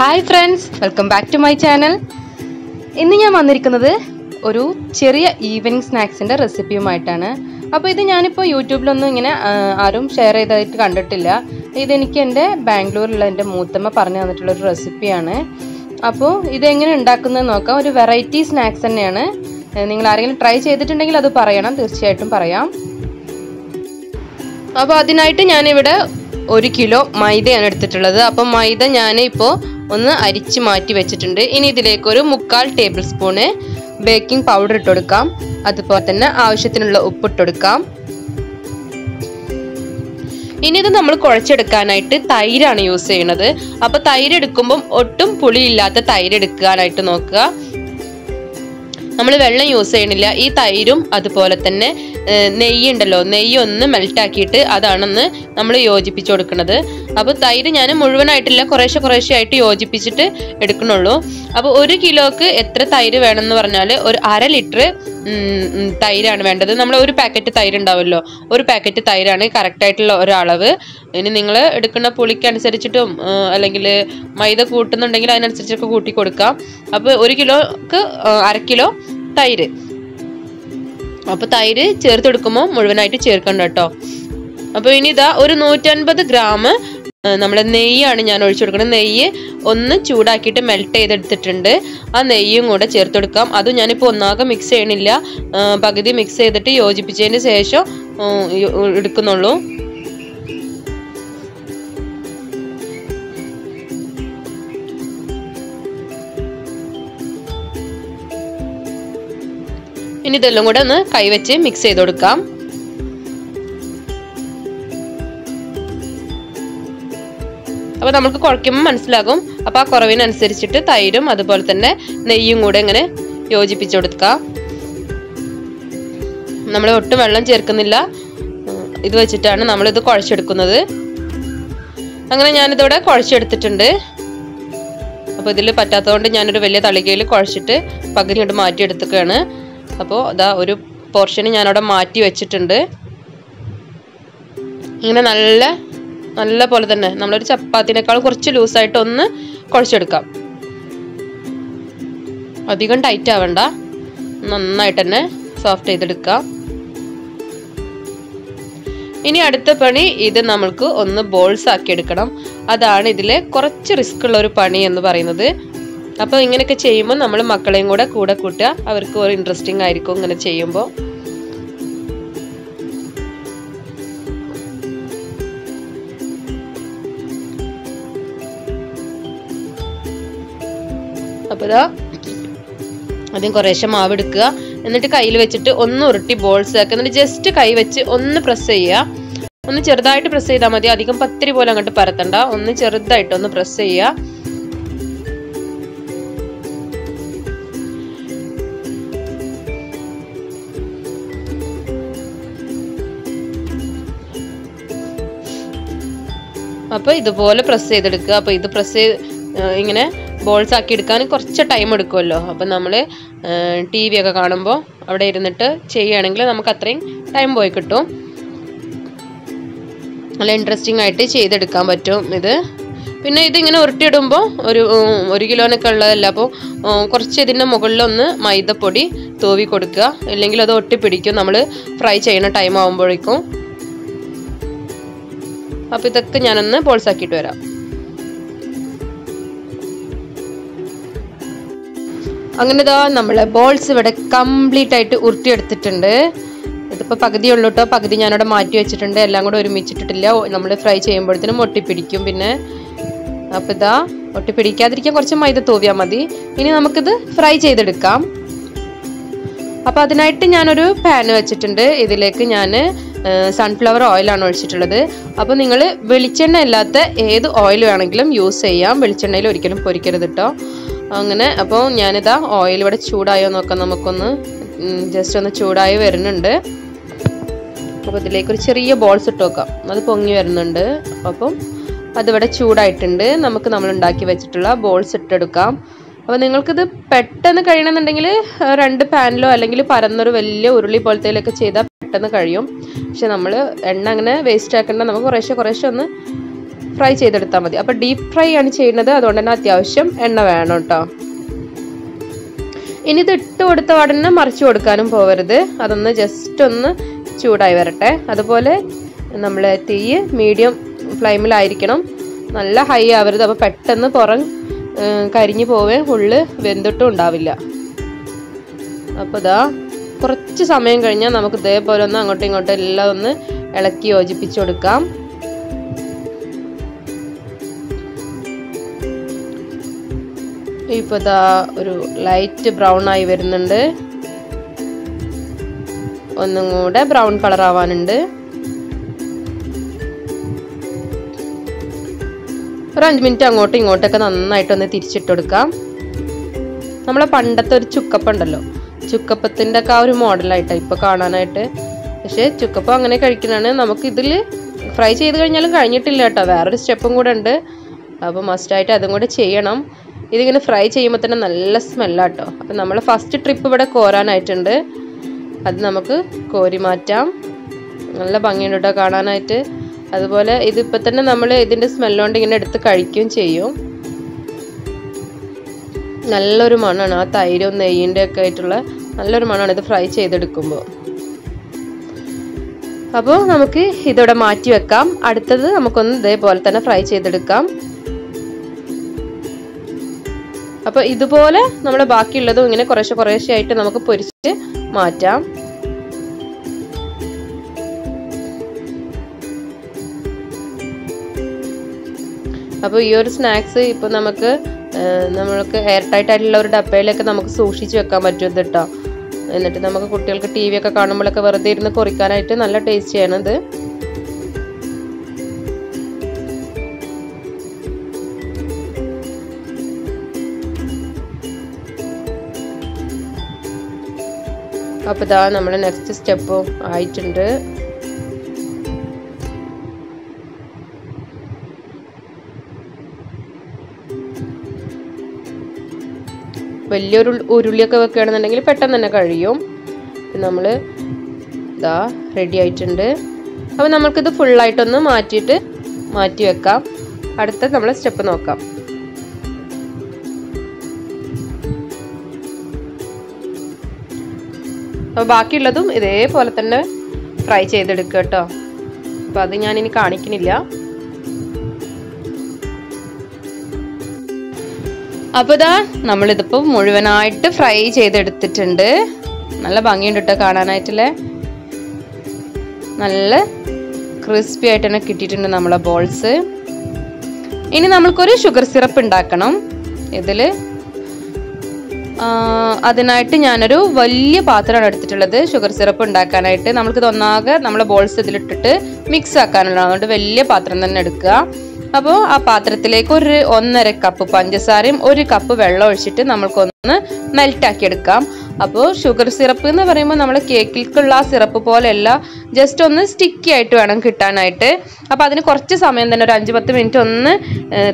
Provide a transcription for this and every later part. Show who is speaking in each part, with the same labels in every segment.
Speaker 1: Hi friends, welcome back to my channel. ഇന്ന് ഞാൻ വന്നിരിക്കുന്നത് ഒരു ചെറിയ ഈവനിങ് സ്നാക്സിൻ്റെ റെസിപ്പിയുമായിട്ടാണ്. അപ്പോൾ ഇത് ഞാനിപ്പോൾ യൂട്യൂബിലൊന്നും ഇങ്ങനെ ആരും ഷെയർ ചെയ്തതായിട്ട് കണ്ടിട്ടില്ല. ഇതെനിക്ക് എൻ്റെ ബാംഗ്ലൂരിലുള്ള എൻ്റെ മൂത്തമ്മ പറഞ്ഞു തന്നിട്ടുള്ളൊരു റെസിപ്പിയാണ്. അപ്പോൾ ഇതെങ്ങനെ ഉണ്ടാക്കുന്നത് നോക്കാം. ഒരു വെറൈറ്റി സ്നാക്സ് തന്നെയാണ്. നിങ്ങൾ ആരെങ്കിലും ട്രൈ ചെയ്തിട്ടുണ്ടെങ്കിൽ അത് പറയണം, തീർച്ചയായിട്ടും പറയാം. അപ്പോൾ അതിനായിട്ട് ഞാനിവിടെ 1 കിലോ മൈദയാണ് എടുത്തിട്ടുള്ളത്. അപ്പം മൈദ ഞാൻ ഇപ്പോൾ ഒന്ന് അരിച്ച് മാറ്റി വെച്ചിട്ടുണ്ട്. ഇനി ഇതിലേക്ക് ഒരു 3/4 ടേബിൾ സ്പൂണ് ബേക്കിംഗ് പൗഡർ ഇട്ട് കൊടുക്കാം. അതുപോലെ തന്നെ ആവശ്യത്തിനുള്ള ഉപ്പ് ഇട്ട് കൊടുക്കാം. ഇനി ഇത് നമ്മൾ കുഴച്ചെടുക്കാനായിട്ട് തൈരാണ് യൂസ് ചെയ്യുന്നത്. അപ്പോൾ തൈര് എടുക്കുമ്പം ഒട്ടും പുളിയില്ലാത്ത തൈര് എടുക്കാനായിട്ട് നോക്കുക. നമ്മൾ വെള്ളം യൂസ് ചെയ്യണില്ല. ഈ തൈരും അതുപോലെ തന്നെ നെയ്യ് ഉണ്ടല്ലോ, നെയ്യ് ഒന്ന് മെൽറ്റാക്കിയിട്ട് അതാണെന്ന് നമ്മൾ യോജിപ്പിച്ച് കൊടുക്കുന്നത്. അപ്പോൾ തൈര് ഞാൻ മുഴുവനായിട്ടില്ല, കുറേശ്ശെ ആയിട്ട് യോജിപ്പിച്ചിട്ട് എടുക്കണുള്ളൂ. അപ്പോൾ 1 കിലോക്ക് എത്ര തൈര് വേണമെന്ന് പറഞ്ഞാൽ ഒരു 1/2 ലിറ്റർ തൈരാണ് വേണ്ടത്. നമ്മൾ ഒരു പാക്കറ്റ് തൈര് ഉണ്ടാവുമല്ലോ, ഒരു പാക്കറ്റ് തൈരാണ് കറക്റ്റായിട്ടുള്ള ഒരളവ്. ഇനി നിങ്ങൾ എടുക്കുന്ന പുളിക്കനുസരിച്ചിട്ടും അല്ലെങ്കിൽ മൈദ കൂട്ടുന്നുണ്ടെങ്കിൽ അതിനനുസരിച്ചൊക്കെ കൂട്ടി കൊടുക്കാം. അപ്പോൾ 1 കിലോക്ക് 1/2 കിലോ തൈര്. അപ്പോൾ തൈര് ചേർത്തെടുക്കുമ്പോൾ മുഴുവനായിട്ട് ചേർക്കണ്ട കേട്ടോ. അപ്പോൾ ഇനി ഇതാ ഒരു 150 ഗ്രാം നമ്മുടെ നെയ്യാണ് ഞാൻ ഒഴിച്ചു കൊടുക്കുന്നത്. നെയ്യ് ഒന്ന് ചൂടാക്കിയിട്ട് മെൽറ്റ് ചെയ്തെടുത്തിട്ടുണ്ട്. ആ നെയ്യും കൂടെ ചേർത്തെടുക്കാം. അതും ഞാനിപ്പോൾ ഒന്നാകെ മിക്സ് ചെയ്യണില്ല, പകുതി മിക്സ് ചെയ്തിട്ട് യോജിപ്പിച്ചതിന് ശേഷം എടുക്കുന്നുള്ളൂ. ഇനി ഇതെല്ലാം കൂടെ ഒന്ന് കൈവച്ച് മിക്സ് ചെയ്ത് കൊടുക്കാം. അപ്പോൾ നമുക്ക് കുഴയ്ക്കുമ്പോൾ മനസ്സിലാകും. അപ്പോൾ ആ കുറവിനനുസരിച്ചിട്ട് തൈരും അതുപോലെ തന്നെ നെയ്യും കൂടെ ഇങ്ങനെ യോജിപ്പിച്ച് കൊടുക്കാം. നമ്മൾ ഒട്ടും വെള്ളം ചേർക്കുന്നില്ല. ഇത് വെച്ചിട്ടാണ് നമ്മളിത് കുഴച്ചെടുക്കുന്നത്. അങ്ങനെ ഞാനിതോടെ കുഴച്ചെടുത്തിട്ടുണ്ട്. അപ്പോൾ ഇതിൽ പറ്റാത്തതുകൊണ്ട് ഞാനൊരു വലിയ തളികയിൽ കുഴച്ചിട്ട് പകുതി കൊണ്ട് മാറ്റിയെടുക്കുകയാണ്. അപ്പോൾ അതാ ഒരു പോർഷന് ഞാനവിടെ മാറ്റി വെച്ചിട്ടുണ്ട്. ഇങ്ങനെ നല്ല പോലെ തന്നെ നമ്മളൊരു ചപ്പാത്തിനേക്കാൾ കുറച്ച് ലൂസായിട്ട് ഒന്ന് കുഴച്ചെടുക്കാം. അധികം ടൈറ്റ് ആവണ്ട, നന്നായിട്ട് തന്നെ സോഫ്റ്റ് ചെയ്തെടുക്കാം. ഇനി അടുത്ത പണി ഇത് നമ്മൾക്ക് ഒന്ന് ബോൾസ് ആക്കി എടുക്കണം. അതാണ് ഇതിലെ കുറച്ച് റിസ്ക് ഉള്ള ഒരു പണി എന്ന് പറയുന്നത്. അപ്പോൾ ഇങ്ങനെയൊക്കെ ചെയ്യുമ്പോൾ നമ്മൾ മക്കളെയും കൂടെ കൂട്ടുക. അവർക്ക് ഒരു ഇൻട്രസ്റ്റിംഗ് ആയിരിക്കും ഇങ്ങനെ ചെയ്യുമ്പോൾ. അപ്പോൾ ഇതാ ആദ്യം കുറേശ്ശെ മാവ് എടുക്കുക. എന്നിട്ട് കയ്യിൽ വെച്ചിട്ട് ഒന്ന് ഉരുട്ടി ബോൾസ് ആക്കുക. എന്നിട്ട് ജസ്റ്റ് കൈ വെച്ച് ഒന്ന് പ്രസ് ചെയ്യുക. ഒന്ന് ചെറുതായിട്ട് പ്രസ് ചെയ്താൽ മതി, അധികം പത്തിരി പോലെ അങ്ങോട്ട് പരത്തണ്ട. ഒന്ന് ചെറുതായിട്ട് ഒന്ന് പ്രസ് ചെയ്യുക. അപ്പോൾ ഇതുപോലെ പ്രസ് ചെയ്തെടുക്കുക. അപ്പോൾ ഇത് ഇങ്ങനെ ബോൾസ് ആക്കി എടുക്കാൻ കുറച്ച് ടൈം എടുക്കുമല്ലോ. അപ്പം നമ്മൾ TV ഒക്കെ കാണുമ്പോൾ അവിടെ ഇരുന്നിട്ട് ചെയ്യുകയാണെങ്കിൽ നമുക്ക് അത്രയും ടൈം പോയി കിട്ടും. നല്ല ഇൻട്രസ്റ്റിംഗ് ആയിട്ട് ചെയ്തെടുക്കാൻ പറ്റും ഇത്. പിന്നെ ഇതിങ്ങനെ ഉരുട്ടിയിടുമ്പോൾ ഒരു കിലോനൊക്കെ ഉള്ളതല്ല. അപ്പോൾ കുറച്ച് ഇതിൻ്റെ മുകളിലൊന്ന് മൈദപ്പൊടി തൂവി കൊടുക്കുക, ഇല്ലെങ്കിൽ അത് ഒട്ടിപ്പിടിക്കും നമ്മൾ ഫ്രൈ ചെയ്യുന്ന ടൈം ആകുമ്പോഴേക്കും. അപ്പോൾ ഇതൊക്കെ ഞാനൊന്ന് ബോൾസ് ആക്കിയിട്ട് വരാം. അങ്ങനെ ഇതാ നമ്മളെ ബോൾസ് ഇവിടെ കംപ്ലീറ്റ് ആയിട്ട് ഉരുട്ടിയെടുത്തിട്ടുണ്ട്. ഇതിപ്പോൾ പകുതിയുള്ളൂ കേട്ടോ, പകുതി ഞാനവിടെ മാറ്റി വെച്ചിട്ടുണ്ട്. എല്ലാം കൂടെ ഒരുമിച്ചിട്ടിട്ടില്ല, നമ്മൾ ഫ്രൈ ചെയ്യുമ്പോഴത്തേനും ഒട്ടിപ്പിടിക്കും. പിന്നെ അപ്പോൾ ഇതാ ഒട്ടിപ്പിടിക്കാതിരിക്കാൻ കുറച്ച് മൈദ തൂവിയാൽ മതി. ഇനി നമുക്കിത് ഫ്രൈ ചെയ്തെടുക്കാം. അപ്പോൾ അതിനായിട്ട് ഞാനൊരു പാൻ വെച്ചിട്ടുണ്ട്. ഇതിലേക്ക് ഞാൻ സൺഫ്ലവർ ഓയിലാണ് ഒഴിച്ചിട്ടുള്ളത്. അപ്പോൾ നിങ്ങൾ വെളിച്ചെണ്ണ ഇല്ലാത്ത ഏത് ഓയിൽ വേണമെങ്കിലും യൂസ് ചെയ്യാം. വെളിച്ചെണ്ണയിൽ ഒരിക്കലും പൊരിക്കരുത് കേട്ടോ. അങ്ങനെ അപ്പോൾ ഞാനിതാ ഓയിൽ ഇവിടെ ചൂടായോ നോക്കാം. നമുക്കൊന്ന് ജസ്റ്റ് ഒന്ന് ചൂടായി വരുന്നുണ്ട്. അപ്പോൾ ഇതിലേക്ക് ഒരു ചെറിയ ബോൾസ് ഇട്ട് നോക്കാം. അത് പൊങ്ങി വരുന്നുണ്ട്. അപ്പം അതിവിടെ ചൂടായിട്ടുണ്ട്. നമുക്ക് നമ്മൾ ഉണ്ടാക്കി വെച്ചിട്ടുള്ള ബോൾസ് ഇട്ടെടുക്കാം. അപ്പോൾ നിങ്ങൾക്കിത് പെട്ടെന്ന് കഴിയണമെന്നുണ്ടെങ്കിൽ 2 പാനിലോ അല്ലെങ്കിൽ പരന്നൊരു വലിയ ഉരുളി പോലത്തേലൊക്കെ ചെയ്താൽ പെട്ടെന്ന് കഴിയും. പക്ഷെ നമ്മൾ എണ്ണ അങ്ങനെ വേസ്റ്റ് ആക്കേണ്ട. നമുക്ക് കുറേശ്ശെ ഒന്ന് ഫ്രൈ ചെയ്തെടുത്താൽ മതി. അപ്പോൾ ഡീപ്പ് ഫ്രൈ ആണ് ചെയ്യുന്നത്, അതുകൊണ്ട് തന്നെ അത്യാവശ്യം എണ്ണ വേണം കേട്ടോ. ഇനി ഇത് ഇട്ട് കൊടുത്ത ഉടനെ മറിച്ച് കൊടുക്കാനും പോകരുത്, അതൊന്ന് ജസ്റ്റ് ഒന്ന് ചൂടായി വരട്ടെ. അതുപോലെ നമ്മൾ തീ മീഡിയം ഫ്ലെയിമിലായിരിക്കണം, നല്ല ഹൈ ആവരുത്. അപ്പോൾ പെട്ടെന്ന് പുറം കരിഞ്ഞു പോവേ, ഉള്ളിൽ വെന്തിട്ടും ഉണ്ടാവില്ല. അപ്പോൾ ഇതാ കുറച്ച് സമയം കഴിഞ്ഞാൽ നമുക്ക് ഇതേപോലെ ഒന്ന് അങ്ങോട്ടും ഇങ്ങോട്ടും എല്ലാം ഒന്ന് ഇളക്കി യോജിപ്പിച്ചു കൊടുക്കാം. ഇപ്പോൾ ഇതാ ഒരു ലൈറ്റ് ബ്രൗൺ ആയി വരുന്നുണ്ട്, ഒന്നും കൂടെ ബ്രൗൺ കളർ ആവാനുണ്ട്. ഒരു 5 മിനിറ്റ് അങ്ങോട്ടും ഇങ്ങോട്ടൊക്കെ നന്നായിട്ടൊന്ന് തിരിച്ചിട്ട് കൊടുക്കാം. നമ്മളെ പണ്ടത്തെ ഒരു ചുക്കപ്പം ഉണ്ടല്ലോ, ചുക്കപ്പത്തിൻ്റെ ഒക്കെ ആ ഒരു മോഡലായിട്ടാണ് ഇപ്പോൾ കാണാനായിട്ട്. പക്ഷേ ചുക്കപ്പം അങ്ങനെ കഴിക്കണതാണ്. നമുക്ക് ഇതിൽ ഫ്രൈ ചെയ്ത് കഴിഞ്ഞാലും കഴിഞ്ഞിട്ടില്ല കേട്ടോ, വേറൊരു സ്റ്റെപ്പും കൂടെ ഉണ്ട്. അപ്പോൾ മസ്റ്റായിട്ട് അതും കൂടെ ചെയ്യണം. ഇതിങ്ങനെ ഫ്രൈ ചെയ്യുമ്പോൾ തന്നെ നല്ല സ്മെല്ലാട്ടോ. അപ്പം നമ്മൾ ഫസ്റ്റ് ട്രിപ്പ് ഇവിടെ കോരാനായിട്ടുണ്ട്, അത് നമുക്ക് കോരി മാറ്റാം. നല്ല ഭംഗിയുണ്ട് കേട്ടോ കാണാനായിട്ട്. അതുപോലെ ഇതിപ്പോൾ തന്നെ നമ്മൾ ഇതിൻ്റെ സ്മെല്ലുകൊണ്ട് ഇങ്ങനെ എടുത്ത് കഴിക്കുകയും ചെയ്യും. നല്ലൊരു മണമാണ്, ആ തൈരും നെയ്യിൻ്റെ ഒക്കെ ആയിട്ടുള്ള നല്ലൊരു മണമാണ് ഇത് ഫ്രൈ ചെയ്തെടുക്കുമ്പോൾ. അപ്പോൾ നമുക്ക് ഇതിവിടെ മാറ്റി വെക്കാം. അടുത്തത് നമുക്കൊന്ന് ഇതേപോലെ തന്നെ ഫ്രൈ ചെയ്തെടുക്കാം. അപ്പോൾ ഇതുപോലെ നമ്മൾ ബാക്കിയുള്ളതും ഇങ്ങനെ കുറേശ്ശെ ആയിട്ട് നമുക്ക് പൊരിച്ച് മാറ്റാം. അപ്പോൾ ഈ ഒരു സ്നാക്സ് ഇപ്പോൾ നമ്മൾക്ക് എയർ ടൈറ്റ് ആയിട്ടുള്ള ഒരു ഡപ്പയിലൊക്കെ നമുക്ക് സൂക്ഷിച്ച് വെക്കാൻ പറ്റും കേട്ടോ. എന്നിട്ട് നമുക്ക് കുട്ടികൾക്ക് TV ഒക്കെ കാണുമ്പോഴൊക്കെ വെറുതെ ഇരുന്ന് കുറിക്കാനായിട്ട് നല്ല ടേസ്റ്റിയാണത്. അപ്പോൾ ഇതാ നമ്മുടെ നെക്സ്റ്റ് സ്റ്റെപ്പും ആയിട്ടുണ്ട്. വലിയൊരു ഉരുളിയൊക്കെ വെക്കുകയാണെന്നുണ്ടെങ്കിൽ പെട്ടെന്ന് തന്നെ കഴിയും. നമ്മൾ ഇതാ റെഡി ആയിട്ടുണ്ട്. അപ്പോൾ നമുക്കിത് ഫുള്ളായിട്ടൊന്ന് മാറ്റി വെക്കാം. അടുത്ത നമ്മൾ സ്റ്റെപ്പ് നോക്കാം. അപ്പോൾ ബാക്കിയുള്ളതും ഇതേപോലെ തന്നെ ഫ്രൈ ചെയ്തെടുക്കുക കേട്ടോ. അപ്പോൾ അത് ഞാനിനി കാണിക്കുന്നില്ല. അപ്പോൾ ഇതാ നമ്മളിതിപ്പോൾ മുഴുവനായിട്ട് ഫ്രൈ ചെയ്തെടുത്തിട്ടുണ്ട്. നല്ല ഭംഗിയുണ്ട് കേട്ടോ കാണാനായിട്ടില്ലേ, നല്ല ക്രിസ്പി ആയിട്ട് തന്നെ കിട്ടിയിട്ടുണ്ട് നമ്മളെ ബോൾസ്. ഇനി നമ്മൾക്കൊരു ഷുഗർ സിറപ്പ് ഉണ്ടാക്കണം. ഇതിൽ അതിനായിട്ട് ഞാനൊരു വലിയ പാത്രമാണ് എടുത്തിട്ടുള്ളത് ഷുഗർ സിറപ്പ് ഉണ്ടാക്കാനായിട്ട്. നമ്മൾക്കിത് ഒന്നാകെ നമ്മളെ ബോൾസ് ഇതിലിട്ടിട്ട് മിക്സ് ആക്കാനുള്ളതാണ്, അതുകൊണ്ട് വലിയ പാത്രം തന്നെ എടുക്കുക. അപ്പോൾ ആ പാത്രത്തിലേക്ക് ഒരു 1.5 കപ്പ് പഞ്ചസാരയും 1 കപ്പ് വെള്ളം ഒഴിച്ചിട്ട് നമ്മൾക്കൊന്ന് മെൽറ്റാക്കി എടുക്കാം. അപ്പോൾ ഷുഗർ സിറപ്പ് എന്ന് പറയുമ്പോൾ നമ്മൾ കേക്കിലേക്കുള്ള ആ സിറപ്പ് പോലെയല്ല, ജസ്റ്റ് ഒന്ന് സ്റ്റിക്കി ആയിട്ട് വേണം കിട്ടാനായിട്ട്. അപ്പോൾ അതിന് കുറച്ച് സമയം തന്നെ ഒരു 5-10 മിനിറ്റ് ഒന്ന്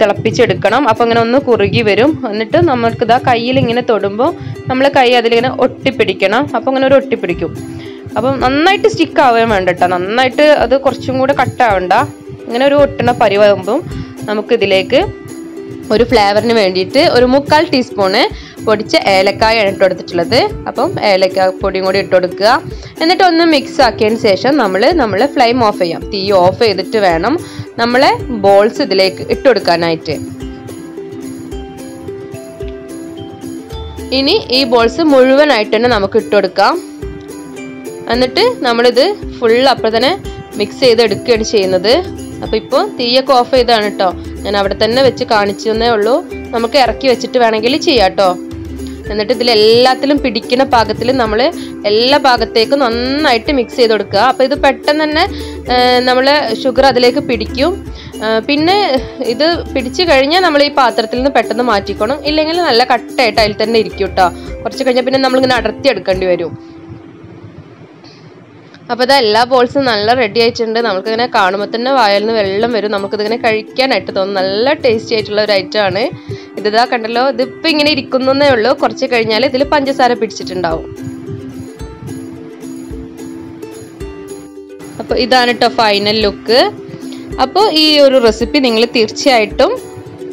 Speaker 1: തിളപ്പിച്ചെടുക്കണം. അപ്പോൾ ഇങ്ങനെ ഒന്ന് കുറുകി വരും. എന്നിട്ട് നമ്മൾക്കിതാ കയ്യിൽ ഇങ്ങനെ തൊടുമ്പോൾ നമ്മൾ കൈ അതിലിങ്ങനെ ഒട്ടിപ്പിടിക്കണം. അപ്പോൾ ഇങ്ങനെ ഒരു ഒട്ടിപ്പിടിക്കും. അപ്പം നന്നായിട്ട് സ്റ്റിക്ക് ആവുകയും വേണ്ട കേട്ടോ, നന്നായിട്ട് അത് കുറച്ചും കൂടെ കട്ടാവണ്ട. ഇങ്ങനെ ഒരു ഒട്ടണ പരിവാകുമ്പം നമുക്കിതിലേക്ക് ഒരു ഫ്ലേവറിന് വേണ്ടിയിട്ട് ഒരു 3/4 ടീസ്പൂണ് പൊടിച്ച ഏലക്കായാണ് ഇട്ട് കൊടുത്തിട്ടുള്ളത്. അപ്പം ഏലക്കായ പൊടിയും കൂടി ഇട്ട് കൊടുക്കുക. എന്നിട്ട് ഒന്ന് മിക്സ് ആക്കിയതിന് ശേഷം നമ്മൾ ഫ്ലെയിം ഓഫ് ചെയ്യാം. തീ ഓഫ് ചെയ്തിട്ട് വേണം നമ്മളെ ബോൾസ് ഇതിലേക്ക് ഇട്ട് കൊടുക്കാനായിട്ട്. ഇനി ഈ ബോൾസ് മുഴുവനായിട്ട് തന്നെ നമുക്ക് ഇട്ട് കൊടുക്കാം. എന്നിട്ട് നമ്മളിത് ഫുൾ അപ്പോൾ തന്നെ മിക്സ് ചെയ്ത് എടുക്കുകയാണ് ചെയ്യുന്നത്. അപ്പോൾ ഇപ്പോൾ തീയൊക്കെ ഓഫ് ചെയ്താണ് കേട്ടോ, ഞാൻ അവിടെ തന്നെ വെച്ച് കാണിച്ചെന്നേ ഉള്ളൂ. നമുക്ക് ഇറക്കി വെച്ചിട്ട് വേണമെങ്കിൽ ചെയ്യാം കേട്ടോ. എന്നിട്ട് ഇതിലെല്ലാത്തിലും പിടിക്കുന്ന പാകത്തിൽ നമ്മൾ എല്ലാ ഭാഗത്തേക്കും നന്നായിട്ട് മിക്സ് ചെയ്ത് കൊടുക്കുക. അപ്പോൾ ഇത് പെട്ടെന്ന് തന്നെ നമ്മൾ ഷുഗർ അതിലേക്ക് പിടിക്കും. പിന്നെ ഇത് പിടിച്ചു കഴിഞ്ഞാൽ നമ്മൾ ഈ പാത്രത്തിൽ നിന്ന് പെട്ടെന്ന് മാറ്റിക്കണം, ഇല്ലെങ്കിൽ നല്ല കട്ടയായിട്ട് അതിൽ തന്നെ ഇരിക്കും കേട്ടോ. കുറച്ച് കഴിഞ്ഞാൽ പിന്നെ നമ്മളിങ്ങനെ അടർത്തി എടുക്കേണ്ടി വരും. അപ്പോൾ ഇത് എല്ലാ ബോൾസും നല്ല റെഡി ആയിട്ടുണ്ട്. നമുക്കിങ്ങനെ കാണുമ്പോൾ തന്നെ വായിൽ നിന്ന് വെള്ളം വരും. നമുക്കിതിങ്ങനെ കഴിക്കാനായിട്ട് തോന്നും. നല്ല ടേസ്റ്റി ആയിട്ടുള്ള ഒരു ഐറ്റമാണ് ഇതാ. കണ്ടല്ലോ, ഇതിപ്പോൾ ഇങ്ങനെ ഇരിക്കുന്നേ ഉള്ളൂ. കുറച്ച് കഴിഞ്ഞാൽ ഇതിൽ പഞ്ചസാര പിടിച്ചിട്ടുണ്ടാവും. അപ്പോൾ ഇതാണ് കേട്ടോ ഫൈനൽ ലുക്ക്. അപ്പോൾ ഈ ഒരു റെസിപ്പി നിങ്ങൾ തീർച്ചയായിട്ടും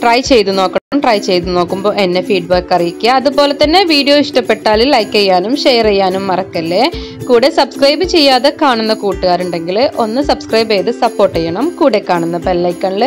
Speaker 1: ട്രൈ ചെയ്ത് നോക്കണം. ട്രൈ ചെയ്ത് നോക്കുമ്പോൾ എന്നെ ഫീഡ്ബാക്ക് അറിയിക്കുക. അതുപോലെ തന്നെ വീഡിയോ ഇഷ്ടപ്പെട്ടാൽ ലൈക്ക് ചെയ്യാനും ഷെയർ ചെയ്യാനും മറക്കല്ലേ. കൂടെ സബ്സ്ക്രൈബ് ചെയ്യാതെ കാണുന്ന കൂട്ടുകാരുണ്ടെങ്കിൽ ഒന്ന് സബ്സ്ക്രൈബ് ചെയ്ത് സപ്പോർട്ട് ചെയ്യണം. കൂടെ കാണുന്ന ബെല്ലൈക്കണിൽ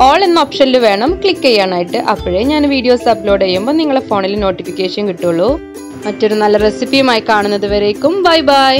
Speaker 1: ഓൾ എന്ന ഓപ്ഷനിൽ വേണം ക്ലിക്ക് ചെയ്യാനായിട്ട്. അപ്പോഴേ ഞാൻ വീഡിയോസ് അപ്ലോഡ് ചെയ്യുമ്പോൾ നിങ്ങളുടെ ഫോണിൽ നോട്ടിഫിക്കേഷൻ കിട്ടുള്ളൂ. മറ്റൊരു നല്ല റെസിപ്പിയുമായി കാണുന്നത് വരേക്കും ബൈ ബൈ.